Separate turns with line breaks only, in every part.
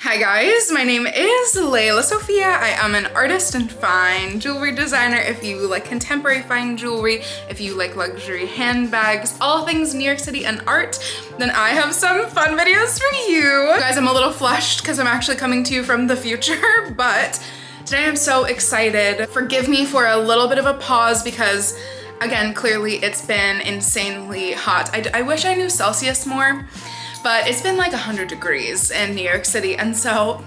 Hi guys, my name is Lelasophia. I am an artist and fine jewelry designer. If you like contemporary fine jewelry, if you like luxury handbags, all things New York City and art, then I have some fun videos for you. Guys, I'm a little flushed because I'm actually coming to you from the future, but today I'm so excited. Forgive me for a little bit of a pause because, again, clearly it's been insanely hot. I wish I knew Celsius more, but it's been like 100 degrees in New York City, and so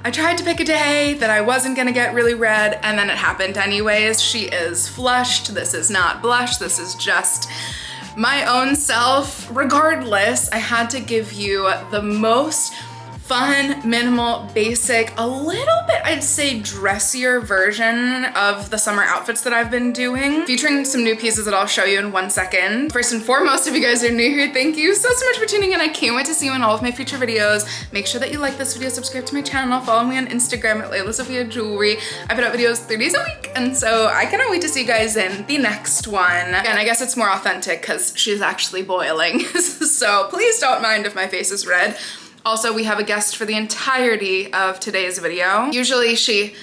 I tried to pick a day that I wasn't gonna get really red, and then it happened anyways. She is flushed. This is not blush. This is just my own self. Regardless, I had to give you the most fun, minimal, basic, a little bit, I'd say, dressier version of the summer outfits that I've been doing, featuring some new pieces that I'll show you in 1 second. First and foremost, if you guys are new here, thank you so much for tuning in. I can't wait to see you in all of my future videos. Make sure that you like this video, subscribe to my channel, follow me on Instagram at lelasophia jewelry. I put out videos 3 days a week, and so I cannot wait to see you guys in the next one. And I guess it's more authentic because she's actually boiling. So please don't mind if my face is red. Also, we have a guest for the entirety of today's video. Usually she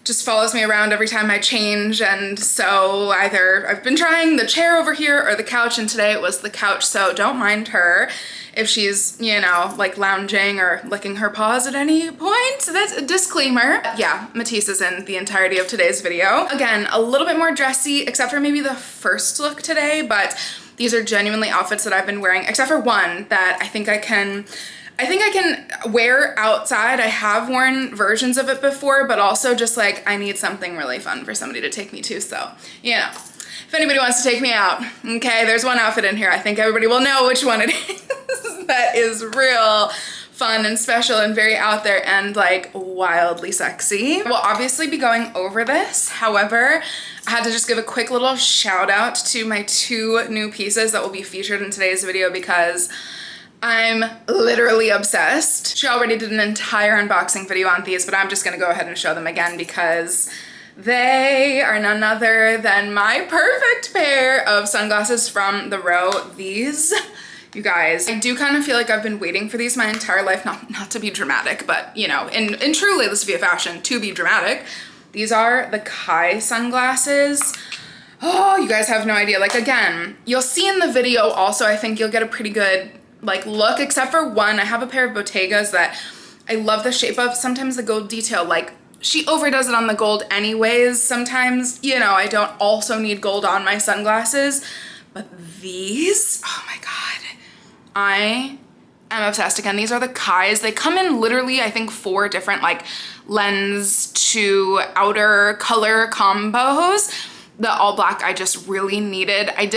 just follows me around every time I change, and so either I've been trying the chair over here or the couch, and today it was the couch, so don't mind her if she's, you know, like lounging or licking her paws at any point. So that's a disclaimer. Yeah, Matisse is in the entirety of today's video. Again, a little bit more dressy, except for maybe the first look today, but these are genuinely outfits that I've been wearing, except for one that I think I can wear outside. I have worn versions of it before, but also just like I need something really fun for somebody to take me to. So, you know, if anybody wants to take me out, okay, there's one outfit in here. I think everybody will know which one it is. That is real fun and special and very out there and like wildly sexy. We'll obviously be going over this. However, I had to just give a quick little shout out to my 2 new pieces that will be featured in today's video because I'm literally obsessed. She already did an entire unboxing video on these, but I'm just gonna go ahead and show them again because they are none other than my perfect pair of sunglasses from the row. These, you guys, I do kind of feel like I've been waiting for these my entire life, not to be dramatic, but you know, in true Lelasophia fashion, to be dramatic. These are the Kai sunglasses. Oh, you guys have no idea. Like, again, you'll see in the video also, I think you'll get a pretty good like look, except for one. I have a pair of Bottegas that I love the shape of. Sometimes the gold detail, like she overdoes it on the gold anyways. Sometimes, you know, I don't also need gold on my sunglasses, but these, oh my God, I am obsessed. Again, these are the Kais. They come in literally, I think, 4 different like lens to outer color combos. The all black I just really needed. I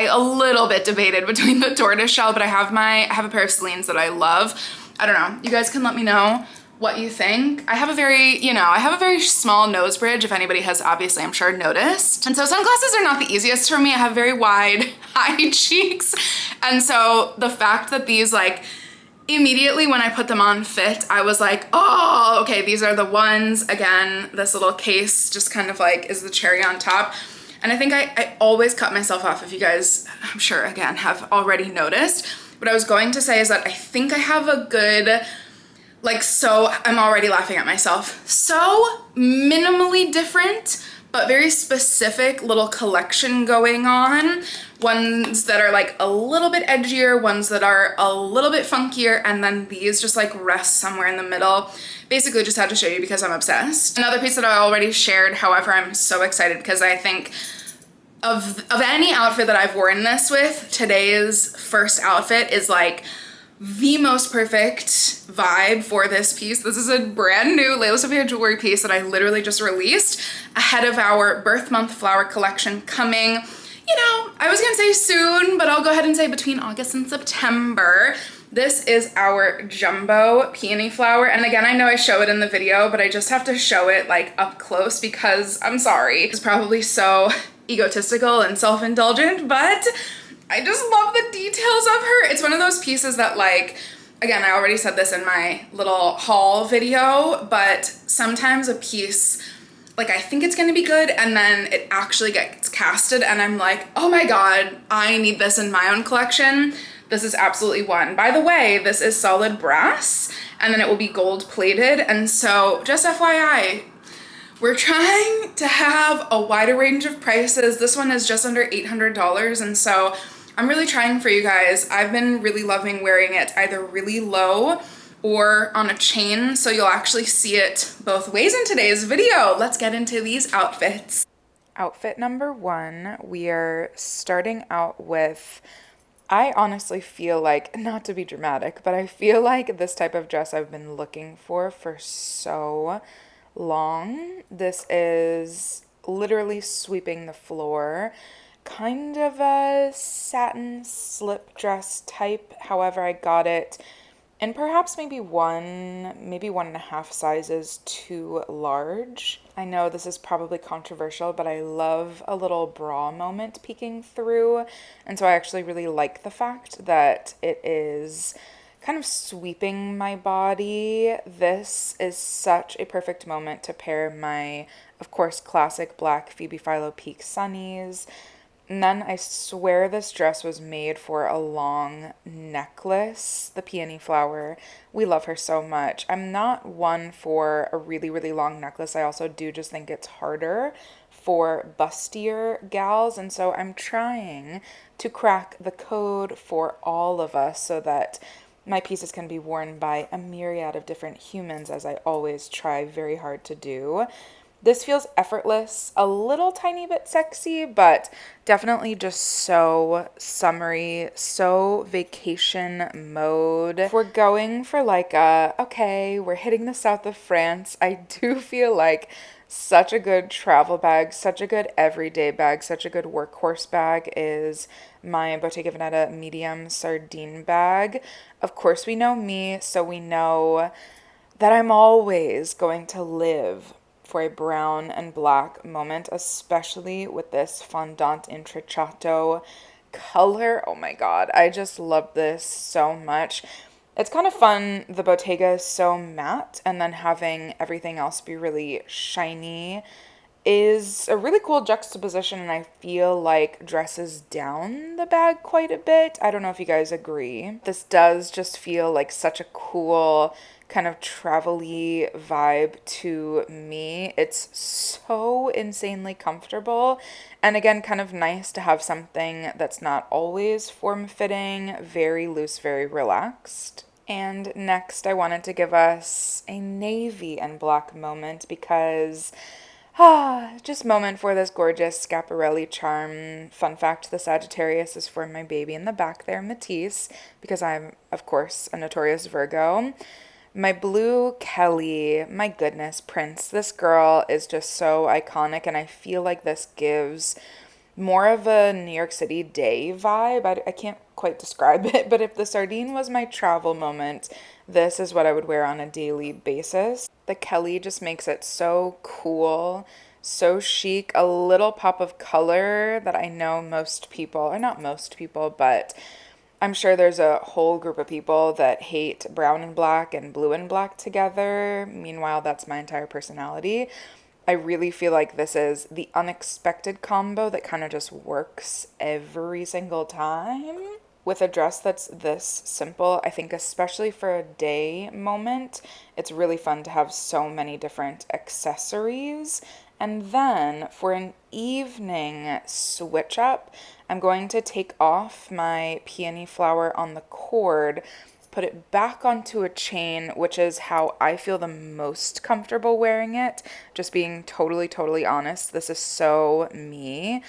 a little bit debated between the tortoise shell, but I have a pair of Celine's that I love. I don't know. You guys can let me know what you think. I have a very small nose bridge, if anybody has obviously, I'm sure, noticed. And so sunglasses are not the easiest for me. I have very wide, high cheeks. And so the fact that these like immediately when I put them on fit, I was like, oh, okay, these are the ones. Again, this little case just kind of like is the cherry on top. And I think I always cut myself off, if you guys, I'm sure, again, have already noticed. What I was going to say is that I think I have a good, like, so I'm already laughing at myself. So minimally different, but very specific little collection going on. Ones that are like a little bit edgier, ones that are a little bit funkier, and then these just like rest somewhere in the middle. Basically just had to show you because I'm obsessed. Another piece that I already shared, however, I'm so excited because I think of any outfit that I've worn this with, today's first outfit is like the most perfect vibe for this piece. This is a brand new Lelasophia jewelry piece that I literally just released ahead of our birth month flower collection coming, you know, I was gonna say soon, but I'll go ahead and say between August and September. This is our jumbo peony flower. And again, I know I show it in the video, but I just have to show it like up close because I'm sorry. It's probably so egotistical and self-indulgent, but I just love the details of her. It's one of those pieces that, like, again, I already said this in my little haul video, but sometimes a piece, like, I think it's gonna be good and then it actually gets casted and I'm like, oh my God, I need this in my own collection. This is absolutely one. By the way, this is solid brass and then it will be gold plated. And so just FYI, we're trying to have a wider range of prices. This one is just under $800, and so I'm really trying for you guys. I've been really loving wearing it either really low or on a chain, so you'll actually see it both ways in today's video. Let's get into these outfits. Outfit number one, we are starting out with, I honestly feel like, not to be dramatic, but I feel like this type of dress I've been looking for so long. This is literally sweeping the floor. Kind of a satin slip dress type. However, I got it in perhaps maybe one and a half sizes too large. I know this is probably controversial, but I love a little bra moment peeking through. And so I actually really like the fact that it is kind of sweeping my body. This is such a perfect moment to pair my, of course, classic black Phoebe Philo Peak sunnies. And then I swear this dress was made for a long necklace, the peony flower. We love her so much. I'm not one for a really, really long necklace. I also do just think it's harder for bustier gals. And so I'm trying to crack the code for all of us so that my pieces can be worn by a myriad of different humans, as I always try very hard to do. This feels effortless, a little tiny bit sexy, but definitely just so summery, so vacation mode. If we're going for like okay, we're hitting the south of France, I do feel like such a good travel bag, such a good everyday bag, such a good workhorse bag is my Bottega Veneta medium sardine bag. Of course, we know me, so we know that I'm always going to live for a brown and black moment, especially with this fondant intrecciato color. Oh my god, I just love this so much. It's kind of fun. The Bottega is so matte, and then having everything else be really shiny is a really cool juxtaposition, and I feel like dresses down the bag quite a bit. I don't know if you guys agree. This does just feel like such a cool kind of travel-y vibe to me. It's so insanely comfortable, and again, kind of nice to have something that's not always form-fitting, very loose, very relaxed. And next, I wanted to give us a navy and black moment because just moment for this gorgeous Schiaparelli charm. Fun fact, the Sagittarius is for my baby in the back there, Matisse, because I'm, of course, a notorious Virgo. My blue Kelly, my goodness, Prince. This girl is just so iconic, and I feel like this gives more of a New York City day vibe. I can't quite describe it, but if the sardine was my travel moment, this is what I would wear on a daily basis. The Kelly just makes it so cool, so chic, a little pop of color that I know most people, or not most people, but I'm sure there's a whole group of people that hate brown and black and blue and black together. Meanwhile, that's my entire personality. I really feel like this is the unexpected combo that kind of just works every single time. With a dress that's this simple, I think especially for a day moment, it's really fun to have so many different accessories. And then for an evening switch up, I'm going to take off my peony flower on the cord, put it back onto a chain, which is how I feel the most comfortable wearing it. Just being totally, totally honest, this is so me.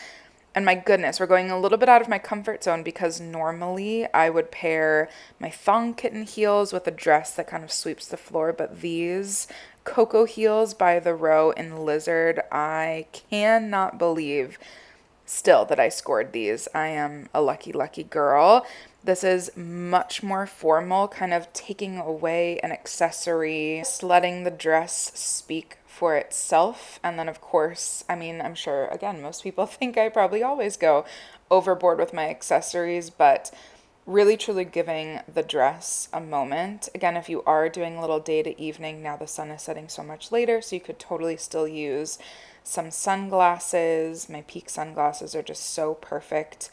And my goodness, we're going a little bit out of my comfort zone because normally I would pair my thong kitten heels with a dress that kind of sweeps the floor, but these Cocoa heels by the row in Lizard, I cannot believe still that I scored these. I am a lucky, lucky girl. This is much more formal, kind of taking away an accessory, just letting the dress speak for itself. And then, of course, I mean, I'm sure, again, most people think I probably always go overboard with my accessories, but really truly giving the dress a moment. Again, if you are doing a little day to evening, now the sun is setting so much later, so you could totally still use some sunglasses. My Peak sunglasses are just so perfect.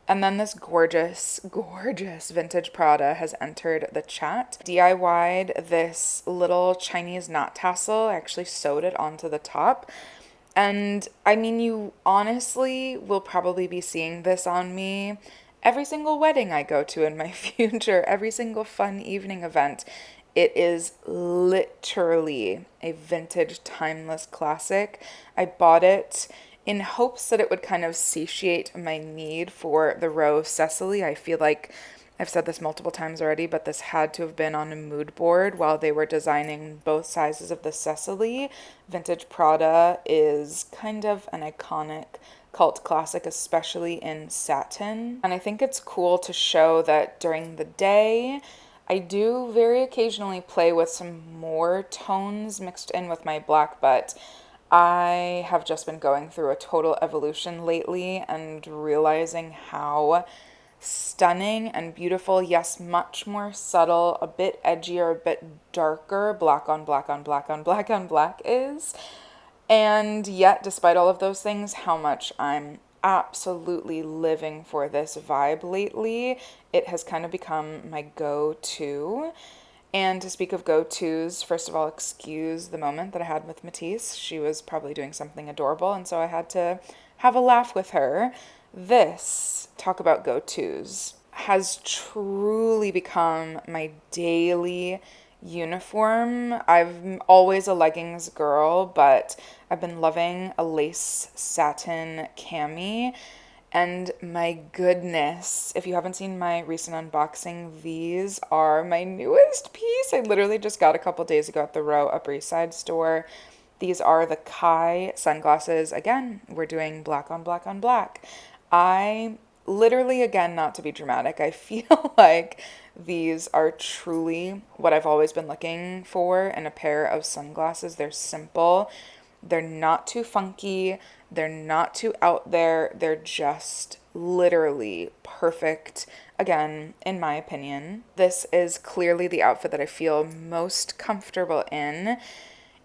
And then this gorgeous, gorgeous vintage Prada has entered the chat. DIY'd this little Chinese knot tassel. I actually sewed it onto the top. And I mean, you honestly will probably be seeing this on me every single wedding I go to in my future, every single fun evening event. It is literally a vintage, timeless classic. I bought it in hopes that it would kind of satiate my need for the Rose Cecily. I feel like I've said this multiple times already, but this had to have been on a mood board while they were designing both sizes of the Cecily. Vintage Prada is kind of an iconic cult classic, especially in satin. And I think it's cool to show that during the day, I do very occasionally play with some more tones mixed in with my black, but I have just been going through a total evolution lately and realizing how stunning and beautiful, yes, much more subtle, a bit edgier, a bit darker, black on black on black on black on black is. And yet, despite all of those things, how much I'm absolutely living for this vibe lately. It has kind of become my go-to. And to speak of go-tos, first of all, excuse the moment that I had with Matisse. She was probably doing something adorable, and so I had to have a laugh with her. This, talk about go-tos, has truly become my daily uniform. I'm always a leggings girl, but I've been loving a lace satin cami. And my goodness, if you haven't seen my recent unboxing, these are my newest piece. I literally just got a couple days ago at the Row Upper East Side store. These are the Kai sunglasses. Again, we're doing black on black on black. I literally, again, not to be dramatic, I feel like these are truly what I've always been looking for in a pair of sunglasses. They're simple. They're not too funky. They're not too out there. They're just literally perfect. Again, in my opinion, this is clearly the outfit that I feel most comfortable in.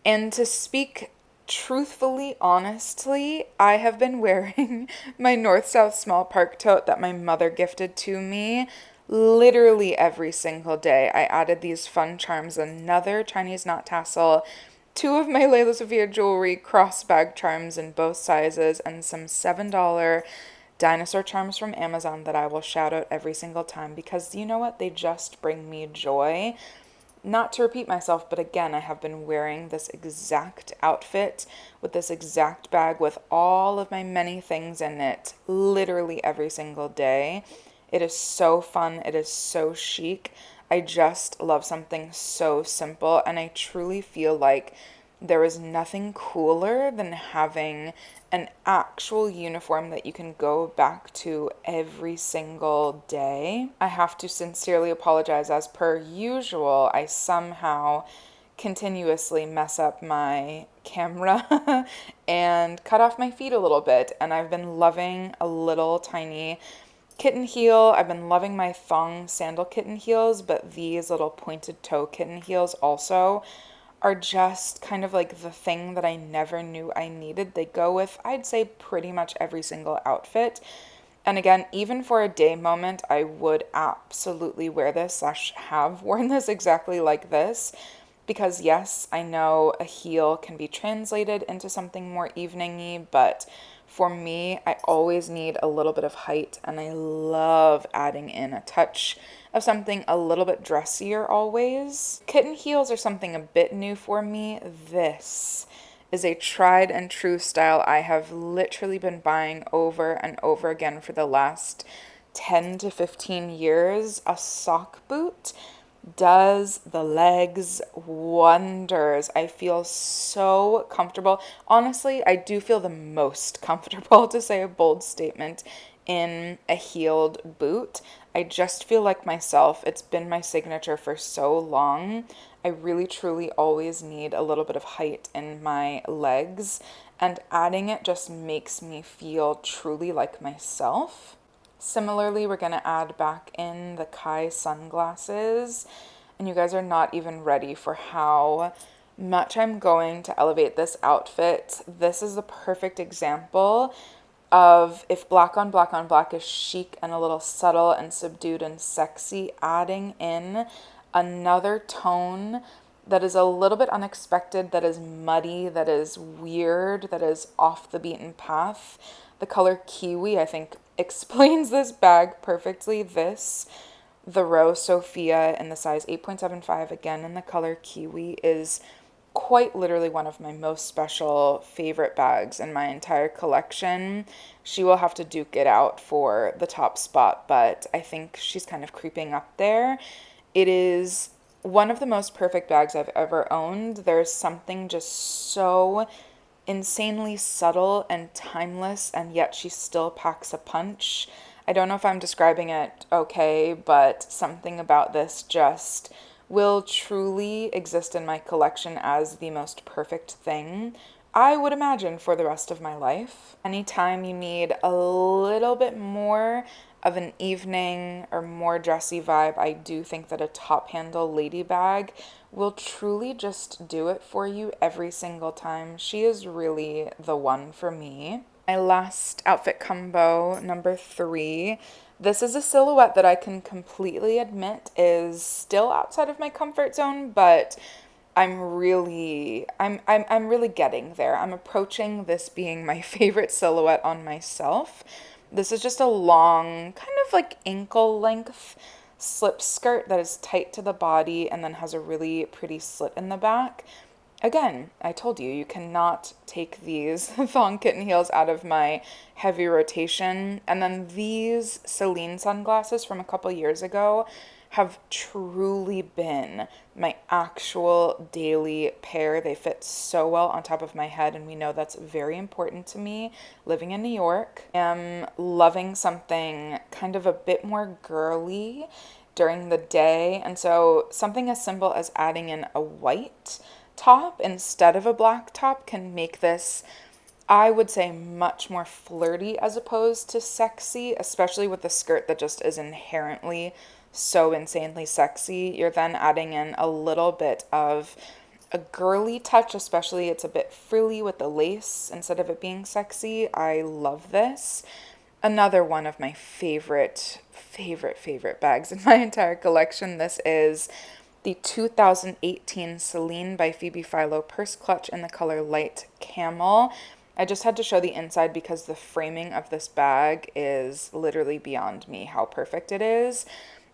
And to speak truthfully, honestly, I have been wearing my North-South small park tote that my mother gifted to me literally every single day. I added these fun charms, another Chinese knot tassel, two of my lelasophia jewelry crossbag charms in both sizes, and some $7 dinosaur charms from Amazon that I will shout out every single time because you know what? They just bring me joy. Not to repeat myself, but again, I have been wearing this exact outfit with this exact bag with all of my many things in it literally every single day. It is so fun. It is so chic. I just love something so simple, and I truly feel like there is nothing cooler than having an actual uniform that you can go back to every single day. I have to sincerely apologize. As per usual, I somehow continuously mess up my camera and cut off my feet a little bit, and I've been loving a little tiny kitten heel. I've been loving my thong sandal kitten heels, but these little pointed toe kitten heels also are just kind of like the thing that I never knew I needed. They go with, I'd say, pretty much every single outfit. And again, even for a day moment, I would absolutely wear this / have worn this exactly like this. Because yes, I know a heel can be translated into something more evening-y, but for me, I always need a little bit of height, and I love adding in a touch of something a little bit dressier always. Kitten heels are something a bit new for me. This is a tried and true style I have literally been buying over and over again for the last 10 to 15 years. A sock boot does the legs wonders. I feel so comfortable. Honestly, I do feel the most comfortable, to say a bold statement, in a heeled boot. I just feel like myself. It's been my signature for so long. I really truly always need a little bit of height in my legs, and adding it just makes me feel truly like myself. Similarly, we're going to add back in the Kai sunglasses, and you guys are not even ready for how much I'm going to elevate this outfit. This is the perfect example
of if black on black is chic and a little subtle and subdued and sexy, adding in another tone that is a little bit unexpected, that is muddy, that is weird, that is off the beaten path. The color kiwi, I think, explains this bag perfectly. The row Sophia in the size 8.75, again in the color kiwi, is quite literally one of my most special favorite bags in my entire collection. She will have to duke it out for the top spot, but I think she's kind of creeping up there. It is one of the most perfect bags I've ever owned. There's something just so insanely subtle and timeless, and yet she still packs a punch. I don't know if I'm describing it okay, but something about this just will truly exist in my collection as the most perfect thing, I would imagine, for the rest of my life. Anytime you need a little bit more of an evening or more dressy vibe, I do think that a top handle lady bag will truly just do it for you every single time. She is really the one for me. My last outfit combo, number 3. This is a silhouette that I can completely admit is still outside of my comfort zone, but I'm really getting there. I'm approaching this being my favorite silhouette on myself. This is just a long, kind of like ankle length slip skirt that is tight to the body and then has a really pretty slit in the back. Again, I told you, you cannot take these thong kitten heels out of my heavy rotation. And then these Celine sunglasses from a couple years ago have truly been my actual daily pair. They fit so well on top of my head, and we know that's very important to me living in New York. I'm loving something kind of a bit more girly during the day, and so something as simple as adding in a white top instead of a black top can make this, I would say, much more flirty as opposed to sexy, especially with the skirt that just is inherently so insanely sexy. You're then adding in a little bit of a girly touch, especially it's a bit frilly with the lace instead of it being sexy. I love this. Another one of my favorite bags in my entire collection. This is the 2018 Celine by Phoebe Philo purse clutch in the color light camel. I just had to show the inside because the framing of this bag is literally beyond me how perfect it is.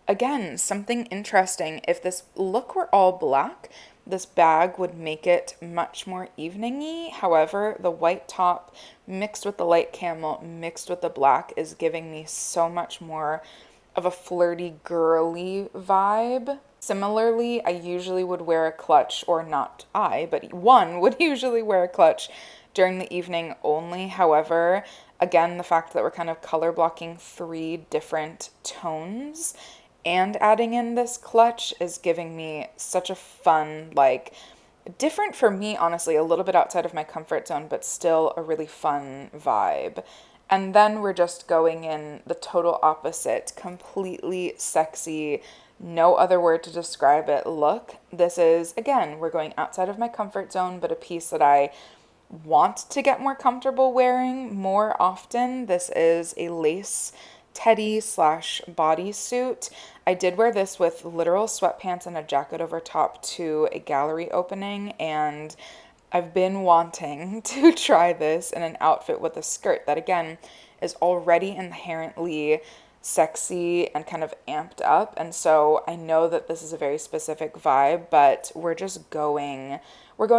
Again, something interesting. If this look were all black, this bag would make it much more evening-y. However, the white top mixed with the light camel mixed with the black is giving me so much more of a flirty, girly vibe. Similarly, I usually would wear a clutch, or not I, but one would usually wear a clutch during the evening only. However, again, the fact that we're kind of color blocking 3 different tones and adding in this clutch is giving me such a fun, like, different for me, honestly, a little bit outside of my comfort zone, but still a really fun vibe. And then we're just going in the total opposite, completely sexy, no other word to describe it, look. This is, again, we're going outside of my comfort zone, but a piece that I want to get more comfortable wearing more often. This is a lace teddy slash bodysuit. I did wear this with literal sweatpants and a jacket over top to a gallery opening, and I've been wanting to try this in an outfit with a skirt that, again, is already inherently sexy and kind of amped up. And so I know that this is a very specific vibe, but we're going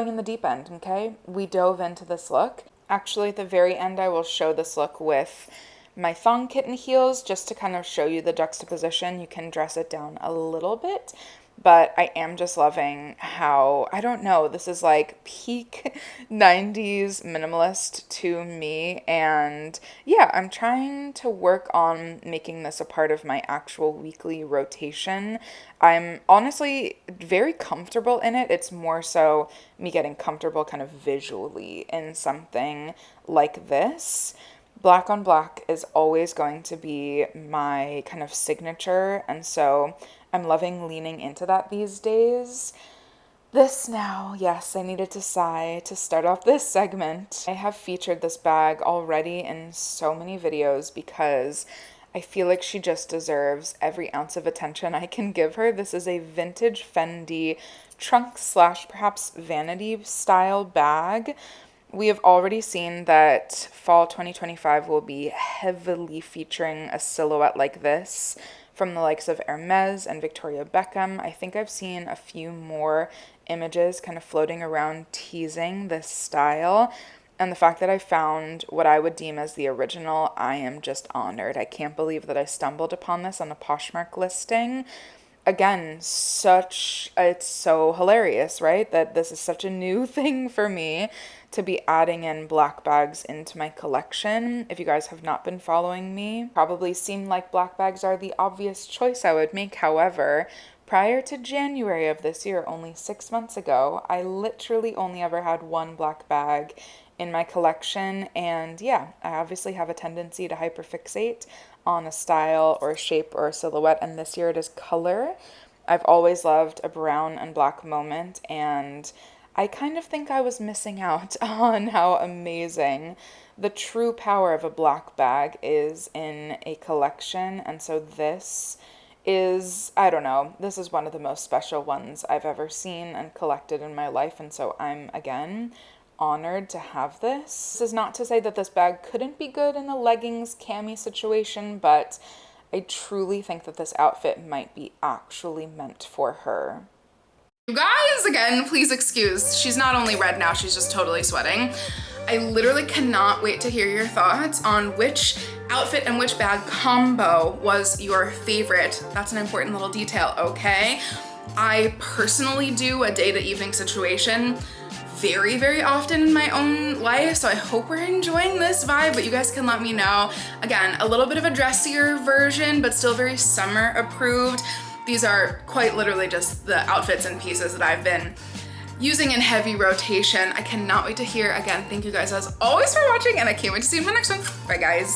in the deep end, okay? We dove into this look. Actually, at the very end, I will show this look with my thong kitten heels just to kind of show you the juxtaposition. You can dress it down a little bit, but I am just loving how, I don't know, this is like peak 90s minimalist to me. And yeah, I'm trying to work on making this a part of my actual weekly rotation. I'm honestly very comfortable in it. It's more so me getting comfortable kind of visually in something like this. Black on black is always going to be my kind of signature, and so I'm loving leaning into that these days. This now, yes, I needed to sigh to start off this segment. I have featured this bag already in so many videos because I feel like she just deserves every ounce of attention I can give her. This is a vintage Fendi trunk slash perhaps vanity style bag. We have already seen that fall 2025 will be heavily featuring a silhouette like this from the likes of Hermes and Victoria Beckham. I think I've seen a few more images kind of floating around teasing this style. And the fact that I found what I would deem as the original, I am just honored. I can't believe that I stumbled upon this on a Poshmark listing. Again, it's so hilarious, right? That this is such a new thing for me to be adding in black bags into my collection. If you guys have not been following me, probably seem like black bags are the obvious choice I would make. However, prior to January of this year, only 6 months ago, I literally only ever had one black bag in my collection. And yeah, I obviously have a tendency to hyperfixate on a style or a shape or a silhouette. And this year it is color. I've always loved a brown and black moment, and I kind of think I was missing out on how amazing the true power of a black bag is in a collection. And so this is, I don't know, this is one of the most special ones I've ever seen and collected in my life. And so I'm, again, honored to have this. This is not to say that this bag couldn't be good in a leggings cami situation, but I truly think that this outfit might be actually meant for her.
You guys, again, please excuse. She's not only red now, she's just totally sweating. I literally cannot wait to hear your thoughts on which outfit and which bag combo was your favorite. That's an important little detail, okay? I personally do a day to evening situation very, very often in my own life, so I hope we're enjoying this vibe, but you guys can let me know. Again, a little bit of a dressier version, but still very summer approved. These are quite literally just the outfits and pieces that I've been using in heavy rotation. I cannot wait to hear. Again, thank you guys as always for watching, and I can't wait to see you in my next one. Bye, guys.